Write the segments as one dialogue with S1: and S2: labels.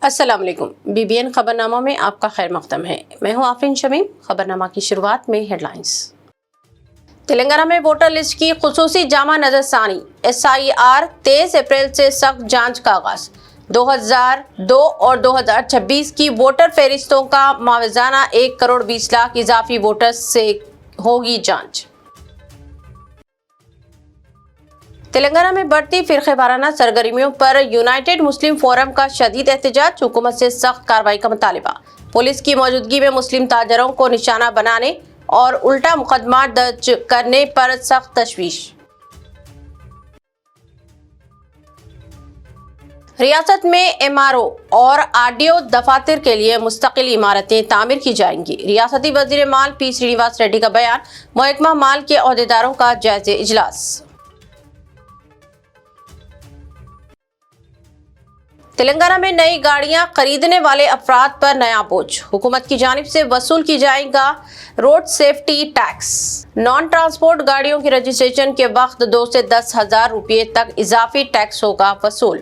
S1: السلام علیکم۔ BBN خبرنامہ میں آپ کا خیر مقدم ہے۔ میں ہوں آفرین شمیم۔ خبرنامہ کی شروعات میں ہیڈ لائنز۔ تلنگانہ میں ووٹر لسٹ کی خصوصی جامع نظر ثانی، SIR 23 اپریل سے سخت جانچ کا آغاز۔ 2002 اور 2026 کی ووٹر فہرستوں کا معاوضانہ 1 کروڑ 20 لاکھ اضافی ووٹرز سے ہوگی جانچ۔ تلنگانہ میں بڑھتی فرقہ وارانہ سرگرمیوں پر یونائٹڈ مسلم فورم کا شدید احتجاج، حکومت سے سخت کارروائی کا مطالبہ۔ پولیس کی موجودگی میں مسلم تاجروں کو نشانہ بنانے اور الٹا مقدمات درج کرنے پر سخت تشویش۔ ریاست میں MRO اور RDO دفاتر کے لیے مستقل عمارتیں تعمیر کی جائیں گی۔ ریاستی وزیر مال P سرینیواس ریڈی کا بیان۔ محکمہ مال کے عہدیداروں کا جائزہ اجلاس۔ تلنگانہ میں نئی گاڑیاں خریدنے والے افراد پر نیا بوجھ، حکومت کی جانب سے وصول کی جائے گا road safety tax. Non transport گاڑیوں کی رجسٹریشن کے وقت 2 سے 10 ہزار روپے تک اضافی ٹیکس ہوگا وصول۔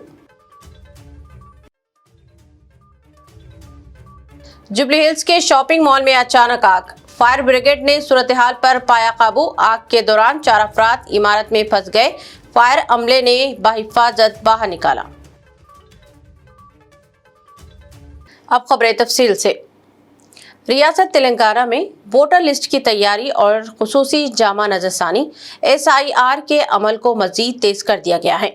S1: جوبلی ہلز کے شاپنگ مال میں اچانک آگ، فائر بریگیڈ نے صورتحال پر پایا قابو۔ آگ کے دوران 4 افراد عمارت میں پھنس گئے، فائر عملے نے بحفاظت باہر نکالا۔ اب خبریں تفصیل سے۔ ریاست تلنگانہ میں ووٹر لسٹ کی تیاری اور خصوصی جامع نظر ثانی SIR کے عمل کو مزید تیز کر دیا گیا ہے۔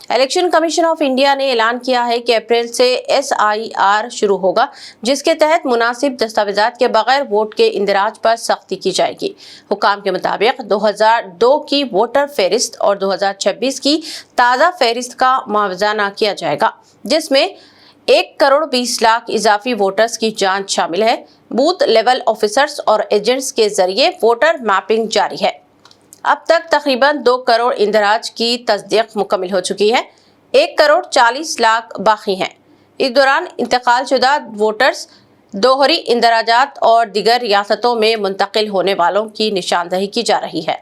S1: الیکشن کمیشن آف انڈیا نے اعلان کیا ہے کہ اپریل سے SIR شروع ہوگا، جس کے تحت مناسب دستاویزات کے بغیر ووٹ کے اندراج پر سختی کی جائے گی۔ حکام کے مطابق 2002 کی ووٹر فہرست اور 2026 کی تازہ فہرست کا موازنہ کیا جائے گا، جس میں 1 کروڑ 20 لاکھ اضافی ووٹرز کی جانچ شامل ہے۔ بوتھ لیول آفیسرز اور ایجنٹس کے ذریعے ووٹر میپنگ جاری ہے۔ اب تک تقریباً 2 کروڑ اندراج کی تصدیق مکمل ہو چکی ہے، 1 کروڑ 40 لاکھ باقی ہیں۔ اس دوران انتقال شدہ ووٹرز، دوہری اندراجات اور دیگر ریاستوں میں منتقل ہونے والوں کی نشاندہی کی جا رہی ہے،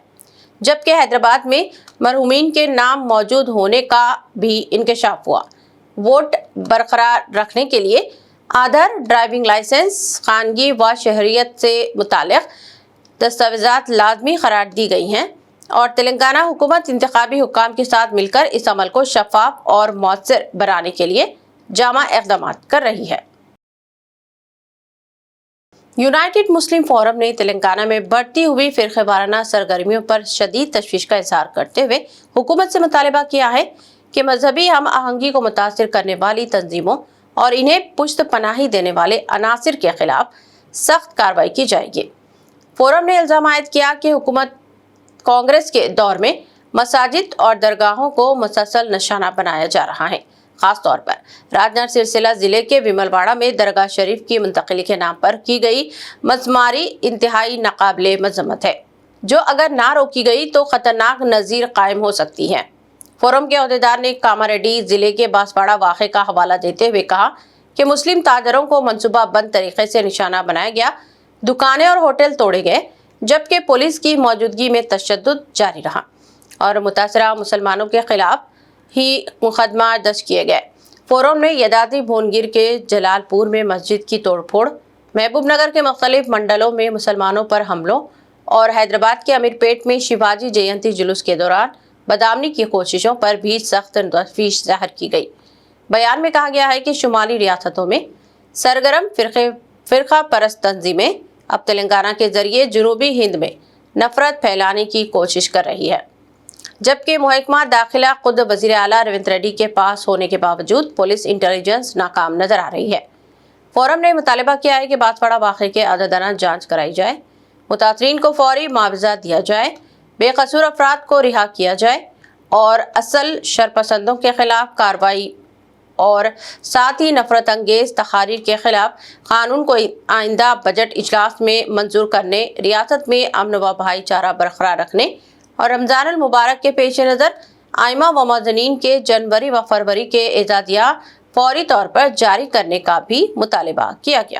S1: جبکہ حیدرآباد میں مرحومین کے نام موجود ہونے کا بھی انکشاف ہوا۔ ووٹ برقرار رکھنے کے لیے آدھار، ڈرائیونگ لائسنس، خانگی و شہریت سے متعلق دستاویزات لازمی قرار دی گئی ہیں اور تلنگانہ حکومت انتخابی حکام کے ساتھ مل کر اس عمل کو شفاف اور مؤثر بنانے کے لیے جامع اقدامات کر رہی ہے۔ یونائٹڈ مسلم فورم نے تلنگانہ میں بڑھتی ہوئی فرقہ وارانہ سرگرمیوں پر شدید تشویش کا اظہار کرتے ہوئے حکومت سے مطالبہ کیا ہے کہ مذہبی ہم آہنگی کو متاثر کرنے والی تنظیموں اور انہیں پشت پناہی دینے والے عناصر کے خلاف سخت کارروائی کی جائے گی۔ فورم نے الزام عائد کیا کہ حکومت کانگریس کے دور میں مساجد اور درگاہوں کو مسلسل نشانہ بنایا جا رہا ہے۔ خاص طور پر راجناتھ سرسیلا ضلع کے ومل واڑہ میں درگاہ شریف کی منتقلی کے نام پر کی گئی مسماری انتہائی ناقابل مذمت ہے، جو اگر نہ روکی گئی تو خطرناک نظیر قائم ہو سکتی ہے۔ فورم کے عہدیدار نے کاماریڈی ضلع کے باسواڑہ واقعے کا حوالہ دیتے ہوئے کہا کہ مسلم تاجروں کو منصوبہ بند طریقے سے نشانہ بنایا گیا، دکانیں اور ہوٹل توڑے گئے، جبکہ پولیس کی موجودگی میں تشدد جاری رہا اور متاثرہ مسلمانوں کے خلاف ہی مقدمات درج کیے گئے۔ فورم نے یدادری بھونگیر کے جلال پور میں مسجد کی توڑ پھوڑ، محبوب نگر کے مختلف منڈلوں میں مسلمانوں پر حملوں اور حیدرآباد کے امیر پیٹ میں شیواجی جینتی جلوس کے دوران بدامنی کی کوششوں پر بھی سخت تشویش ظاہر کی گئی۔ بیان میں کہا گیا ہے کہ شمالی ریاستوں میں سرگرم فرقہ پرست تنظیمیں اب تلنگانہ کے ذریعے جنوبی ہند میں نفرت پھیلانے کی کوشش کر رہی ہے، جبکہ محکمہ داخلہ خود وزیر اعلیٰ ریونت ریڈی کے پاس ہونے کے باوجود پولیس انٹیلیجنس ناکام نظر آ رہی ہے۔ فورم نے مطالبہ کیا ہے کہ باسواڑہ واقعے کے عادلانہ جانچ کرائی جائے، متاثرین کو فوری معاوضہ دیا جائے، بے قصور افراد کو رہا کیا جائے اور اصل شرپسندوں کے خلاف کارروائی اور ساتھ ہی نفرت انگیز تقاریر کے خلاف قانون کو آئندہ بجٹ اجلاس میں منظور کرنے، ریاست میں امن و بھائی چارہ برقرار رکھنے اور رمضان المبارک کے پیش نظر ائمہ و مؤذنین کے جنوری و فروری کے اعزازیہ فوری طور پر جاری کرنے کا بھی مطالبہ کیا گیا۔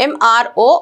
S1: MRO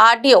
S1: RDO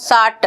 S1: 60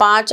S1: 5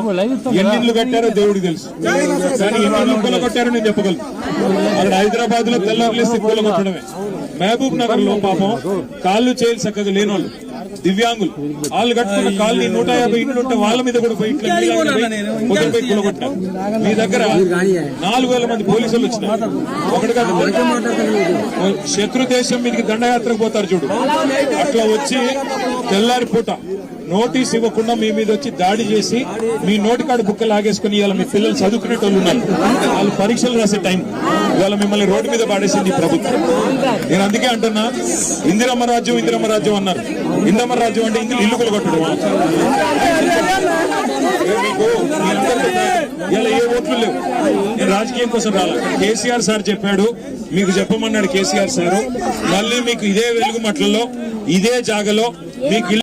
S2: ఎన్నిళ్ళు కట్టారో దేవుడికి తెలుసు, కానీ ఎన్ని కొట్టారో నేను చెప్పగలను. అక్కడ హైదరాబాద్ లో తెల్లర్లేసి కొట్టడమే. మహబూబ్ నగర్ లో పాపం కాళ్ళు చేయాలి చక్కగా లేని వాళ్ళు, దివ్యాంగులు, వాళ్ళు కట్టుకున్న కాళ్ళు 150 ఇండ్లు ఉంటే వాళ్ళ మీద కూడా పోయి ఇట్లా పొద్దుపోయి కూలగొట్టారు. మీ దగ్గర 4000 మంది పోలీసులు వచ్చినారు. ఒకటి కాదు, శత్రు దేశం మీదకి దండయాత్రకు పోతారు చూడు, అట్లా వచ్చి తెల్లారి పూట నోటీస్ ఇవ్వకుండా మీ మీద వచ్చి దాడి చేసి మీ నోటికాడు బుక్క లాగేసుకుని ఇవాళ మీ పిల్లలు చదువుకునేటోళ్ళు ఉన్నారు. వాళ్ళు పరీక్షలు రాసే టైం ఇవాళ మిమ్మల్ని రోడ్డు మీద పాడేసింది ప్రభుత్వం. నేను అందుకే అంటున్నా, ఇందిరమ్మ రాజ్యం అన్నారు. ఇందిరమ్మ రాజ్యం అంటే ఇల్లు కొలగొట్టడం. మీకు ఇలా ఏ ఓట్లు లేవు. నేను రాజకీయం కోసం రాలే. కేసీఆర్ సార్ చెప్పాడు, మీకు చెప్పమన్నాడు కేసీఆర్ సార్. మళ్ళీ మీకు ఇదే వెలుగుమట్లలో ఇదే జాగలో మీకు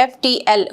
S1: FTL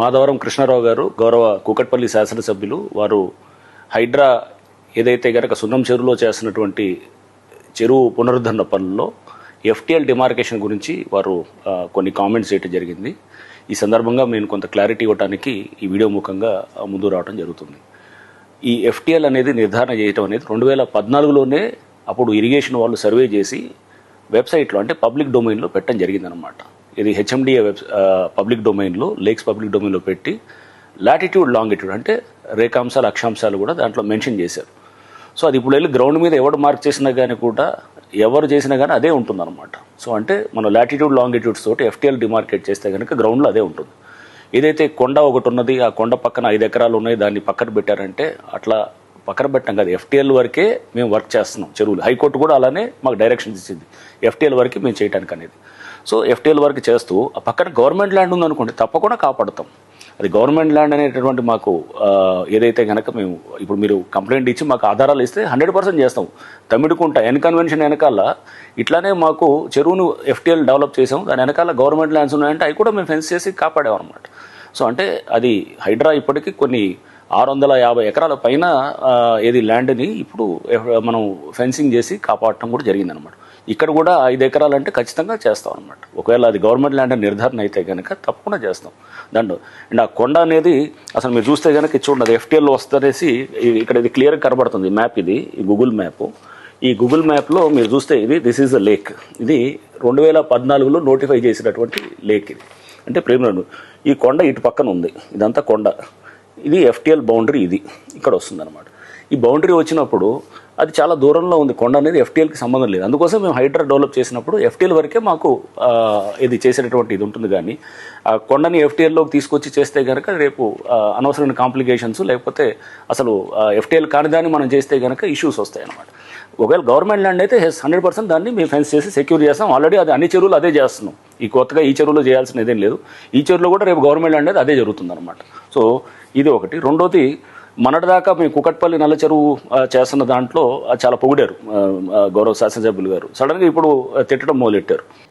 S3: మాధవరం కృష్ణారావు గారు గౌరవ కూకట్పల్లి శాసనసభ్యులు వారు హైడ్రా ఏదైతే గనక సున్నం చెరువులో చేస్తున్నటువంటి చెరువు పునరుద్ధరణ పనుల్లో FTL డిమార్కేషన్ గురించి వారు కొన్ని కామెంట్స్ చేయడం జరిగింది. ఈ సందర్భంగా నేను కొంత క్లారిటీ ఇవ్వడానికి ఈ వీడియో ముఖంగా ముందు రావడం జరుగుతుంది. ఈ FTL అనేది నిర్ధారణ చేయడం అనేది 2014లోనే అప్పుడు ఇరిగేషన్ వాళ్ళు సర్వే చేసి వెబ్సైట్లో అంటే పబ్లిక్ డొమైన్లో పెట్టడం జరిగిందనమాట. ఇది HMDA పబ్లిక్ డొమైన్లో, లేక్స్ పబ్లిక్ డొమైన్లో పెట్టి లాటిట్యూడ్ లాంగిట్యూడ్ అంటే రేఖాంశాలు అక్షాంశాలు కూడా దాంట్లో మెన్షన్ చేశారు. సో అది ఇప్పుడు వెళ్ళి గ్రౌండ్ మీద ఎవరు మార్క్ చేసినా కానీ కూడా ఎవరు చేసినా కానీ అదే ఉంటుందన్నమాట. సో అంటే మనం లాటిట్యూడ్ లాంగిట్యూడ్స్ తోటి FTL డిమార్కేట్ చేస్తే కనుక గ్రౌండ్లో అదే ఉంటుంది. ఏదైతే కొండ ఒకటి ఉన్నది, ఆ కొండ పక్కన 5 ఎకరాలు ఉన్నాయి, దాన్ని పక్కన పెట్టారంటే అట్లా పక్కన పెట్టాం కదా, FTL వరకే మేము వర్క్ చేస్తున్నాం చెరువులు. హైకోర్టు కూడా అలానే మాకు డైరెక్షన్స్ ఇచ్చింది FTL వరకే మేము చేయడానికి అనేది. సో FTL వర్క్ చేస్తూ ఆ పక్కన గవర్నమెంట్ ల్యాండ్ ఉందనుకోండి తప్పకుండా కాపాడుతాం. అది గవర్నమెంట్ ల్యాండ్ అనేటటువంటి మాకు ఏదైతే కనుక మేము ఇప్పుడు మీరు కంప్లైంట్ ఇచ్చి మాకు ఆధారాలు ఇస్తే 100% చేస్తాం. తమిడుకుంట కన్వెన్షన్ వెనకాల ఇట్లానే మాకు చెరువును FTL డెవలప్ చేసాం, దాని వెనకాల గవర్నమెంట్ ల్యాండ్స్ ఉన్నాయంటే అవి కూడా మేము ఫెన్స్ చేసి కాపాడామన్నమాట. సో అంటే అది హైడ్రా ఇప్పటికీ కొన్ని 650 ఎకరాల పైన ఏది ల్యాండ్ని ఇప్పుడు మనం ఫెన్సింగ్ చేసి కాపాడటం కూడా జరిగిందనమాట. ఇక్కడ కూడా 5 ఎకరాలు అంటే ఖచ్చితంగా చేస్తాం అనమాట. ఒకవేళ అది గవర్నమెంట్ ల్యాండ్ నిర్ధారణ అయితే కనుక తప్పకుండా చేస్తాం దాంట్లో. అండ్ ఆ కొండ అనేది అసలు మీరు చూస్తే కనుక చూడండి, అది FTLలో వస్తుందనేసి ఇక్కడ ఇది క్లియర్గా కనబడుతుంది మ్యాప్. ఇది గూగుల్ మ్యాప్. ఈ గూగుల్ మ్యాప్లో మీరు చూస్తే దిస్ ఈజ్ అ లేక్. ఇది 2014లో నోటిఫై చేసినటువంటి లేక్. ఇది అంటే ప్రేమను ఈ కొండ ఇటు పక్కన ఉంది, ఇదంతా కొండ. ఇది FTL బౌండరీ, ఇది ఇక్కడ వస్తుందన్నమాట. ఈ బౌండరీ వచ్చినప్పుడు అది చాలా దూరంలో ఉంది, కొండ అనేది FTLకి సంబంధం లేదు. అందుకోసం మేము హైడ్రా డెవలప్ చేసినప్పుడు FTL వరకే మాకు ఇది చేసేటటువంటి ఇది ఉంటుంది. కానీ ఆ కొండని FTLలోకి తీసుకొచ్చి చేస్తే కనుక రేపు అనవసరమైన కాంప్లికేషన్స్, లేకపోతే అసలు FTL కాని దాన్ని మనం చేస్తే కనుక ఇష్యూస్ వస్తాయి అన్నమాట. ఒకవేళ గవర్నమెంట్ ల్యాండ్ అయితే 100% దాన్ని మేము ఫెన్స్ చేసి సెక్యూర్ చేస్తాం. ఆల్రెడీ అది అన్ని చెరువులు అదే చేస్తున్నాం. ఈ కొత్తగా ఈ చెరువులో చేయాల్సిన ఏదేం లేదు. ఈ చెరువులో కూడా రేపు గవర్నమెంట్ ల్యాండ్ అయితే అదే జరుగుతుంది అనమాట. సో ఇది ఒకటి. రెండోది, మొన్నటిదాకా మేము కుకట్పల్లి నల్ల చెరువు చేస్తున్న దాంట్లో చాలా పొగిడారు గౌరవ శాసనసభ్యులు గారు. సడన్గా ఇప్పుడు తిట్టడం మొదలెట్టారు.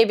S1: AB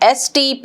S1: STP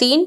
S1: 3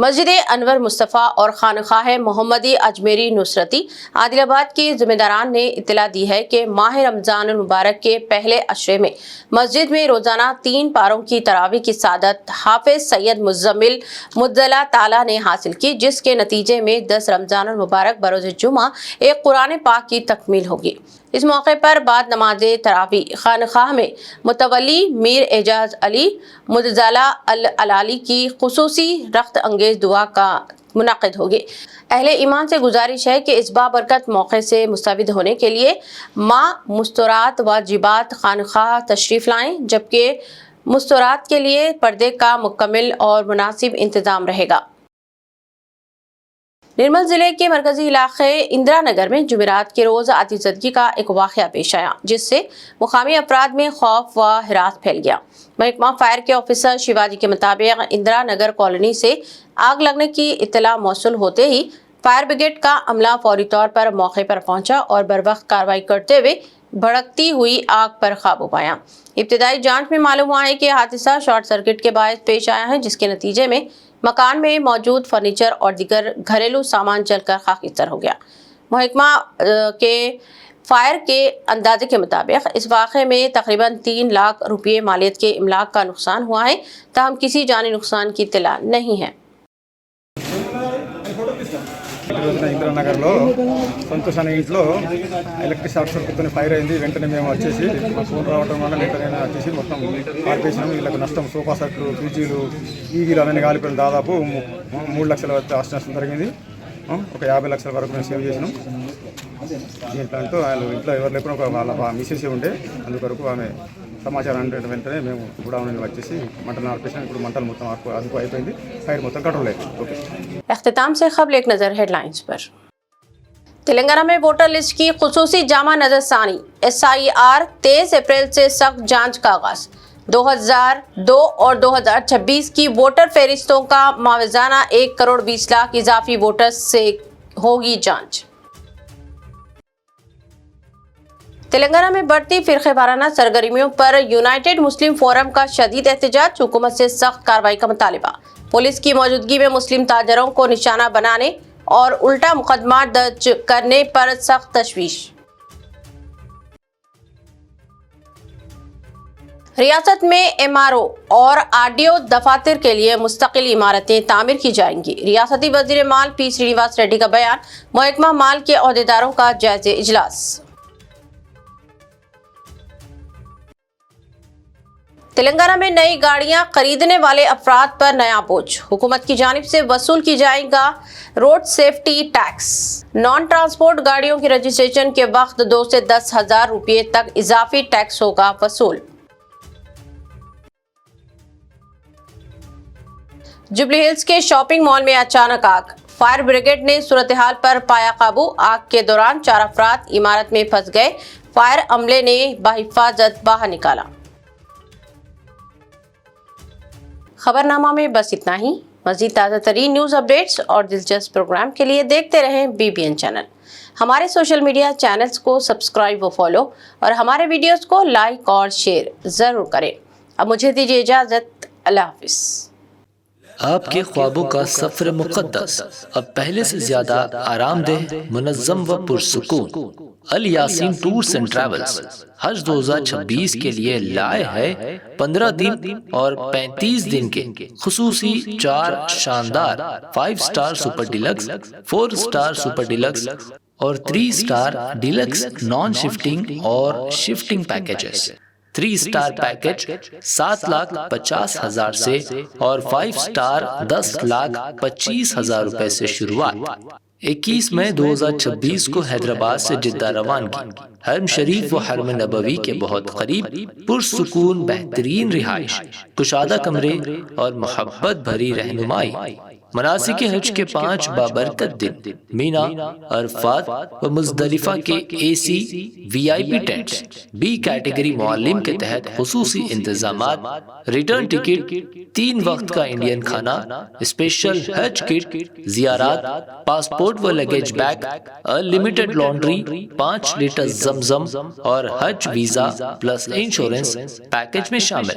S1: مسجد انور مصطفیٰ اور خانقاہ محمدی اجمیری نصرتی عادل آباد کے ذمہ داران نے اطلاع دی ہے کہ ماہ رمضان المبارک کے پہلے عشرے میں مسجد میں روزانہ 3 پاروں کی تراویح کی سعادت حافظ سید مزمل مدلہ تعالیٰ نے حاصل کی، جس کے نتیجے میں 10 رمضان المبارک بروز جمعہ ایک قرآن پاک کی تکمیل ہوگی۔ اس موقع پر بعد نماز تراویح خانقاہ میں متولی میر اعجاز علی مدزالہ العلالی کی خصوصی رخت انگیز دعا کا منعقد ہوگی۔ اہل ایمان سے گزارش ہے کہ اس بابرکت موقع سے مستفید ہونے کے لیے ماں مستورات واجبات خانقاہ تشریف لائیں، جبکہ مستورات کے لیے پردے کا مکمل اور مناسب انتظام رہے گا۔ نرمل ضلع کے مرکزی علاقے اندرا نگر میں جمعرات کے روز آتش زدگی کا ایک واقعہ پیش آیا، جس سے مقامی افراد میں خوف و ہراس پھیل گیا۔ محکمہ فائر کے آفیسر شیواجی کے مطابق اندرا نگر کالونی سے آگ لگنے کی اطلاع موصول ہوتے ہی فائر بریگیڈ کا عملہ فوری طور پر موقع پر پہنچا اور بروقت کارروائی کرتے ہوئے بھڑکتی ہوئی آگ پر قابو پایا۔ ابتدائی جانچ میں معلوم ہوا ہے کہ حادثہ شارٹ سرکٹ کے باعث پیش آیا ہے، جس کے نتیجے میں مکان میں موجود فرنیچر اور دیگر گھریلو سامان جل کر خاکستر ہو گیا۔ محکمہ کے فائر کے اندازے کے مطابق اس واقعے میں تقریباً 3 لاکھ روپے مالیت کے املاک کا نقصان ہوا ہے، تاہم کسی جانی نقصان کی اطلاع نہیں ہے۔
S4: రోజున ఇంద్రానగర్లో సంతోష్ అనే ఇంట్లో ఎలక్ట్రిక్ షార్ట్ సర్క్యూట్తో ఫైర్ అయింది. వెంటనే మేము వచ్చేసి ఫోన్ రావడం వల్ల వెంటనే వచ్చేసి మొత్తం ఆర్పేసినాము. వీళ్ళకి నష్టం సోఫా సెట్లు, ఫ్రిడ్జీలు, టీవీలు అవన్నీ కాలిపోయిన దాదాపు 3 లక్షల ఆస్తి నష్టం జరిగింది. ఒక 50 లక్షల వరకు మేము సేవ్ చేసినాం. దీంట్లో వాళ్ళు ఇంట్లో ఎవరు లేకుండా వాళ్ళ మిస్సెస్ ఉండే, అందుకొరకు ఆమె సమాచారం అంటే వెంటనే మేము కూడా వచ్చేసి మంటలు ఆర్పేసినాం. ఇప్పుడు మంటలు మొత్తం అదుపు అయిపోయింది, ఫైర్ మొత్తం కంట్రోల్ అయిపోయింది. ఓకే.
S1: اختتام سے قبل ایک نظر ہیڈ لائنز پر۔ تلنگانہ میں ووٹر لسٹ کی خصوصی جامع نظر ثانی SIR 23 اپریل سے سخت جانچ کا آغاز۔ 2002 اور 2026 کی ووٹر فہرستوں کا موازنہ 1 کروڑ 20 لاکھ اضافی ووٹرز سے ہوگی جانچ۔ تلنگانہ میں بڑھتی فرقہ وارانہ سرگرمیوں پر یونائٹڈ مسلم فورم کا شدید احتجاج، حکومت سے سخت کارروائی کا مطالبہ۔ پولیس کی موجودگی میں مسلم تاجروں کو نشانہ بنانے اور الٹا مقدمات درج کرنے پر سخت تشویش۔ ریاست میں MRO اور RDO دفاتر کے لیے مستقل عمارتیں تعمیر کی جائیں گی۔ ریاستی وزیر مال P سرینیواس ریڈی کا بیان۔ محکمہ مال کے عہدیداروں کا جائزہ اجلاس۔ تلنگانہ میں نئی گاڑیاں خریدنے والے افراد پر نیا بوجھ، حکومت کی جانب سے وصول کی جائے گا road safety tax. Non transport گاڑیوں کی رجسٹریشن کے وقت 2 سے 10 ہزار روپے تک اضافی ٹیکس ہوگا وصول۔ جوبلی ہلز کے شاپنگ مال میں اچانک آگ، فائر بریگیڈ نے صورتحال پر پایا قابو۔ آگ کے دوران 4 افراد عمارت میں پھنس گئے، فائر عملے نے بحفاظت باہر نکالا۔ خبرنامہ میں بس اتنا ہی۔ مزید تازہ ترین نیوز اپڈیٹس اور دلچسپ پروگرام کے لیے دیکھتے رہیں BBN چینل۔ ہمارے سوشل میڈیا چینلز کو سبسکرائب و فالو اور ہمارے ویڈیوز کو لائک اور شیئر ضرور کریں۔ اب مجھے دیجیے اجازت، اللہ حافظ۔
S5: آپ کے خوابوں کا سفر مقدس اب پہلے سے زیادہ آرام دہ، منظم و پرسکون۔ الیاسین ٹورز اینڈ ٹریولز حج 2026 کے لیے لائے ہے 15 دن اور 35 دن کے خصوصی 4 شاندار 5 star super deluxe, 4 star super deluxe اور 3 سٹار ڈیلکس نان شفٹنگ اور شفٹنگ پیکیجز۔ 3 سٹار پیکج 7,50,000 سے اور 5 سٹار 10,25,000 روپے سے شروعات۔ 21 مئی 2026 کو حیدرآباد سے جدہ روانگی۔ حرم شریف و حرم نبوی کے بہت قریب، پرسکون بہترین رہائش، کشادہ کمرے اور محبت بھری رہنمائی۔ مناسک حج کے 5 بابرکت دن، مینا، عرفات و مزدلفہ کے AC VIP tenets, B category معلم کے تحت خصوصی انتظامات، ریٹرن ٹکٹ، 3 وقت کا انڈین کھانا، اسپیشل حج کٹ، زیارات، پاسپورٹ و luggage bag, unlimited laundry, 5 litre زمزم اور حج ویزا پلس انشورنس پیکج میں شامل۔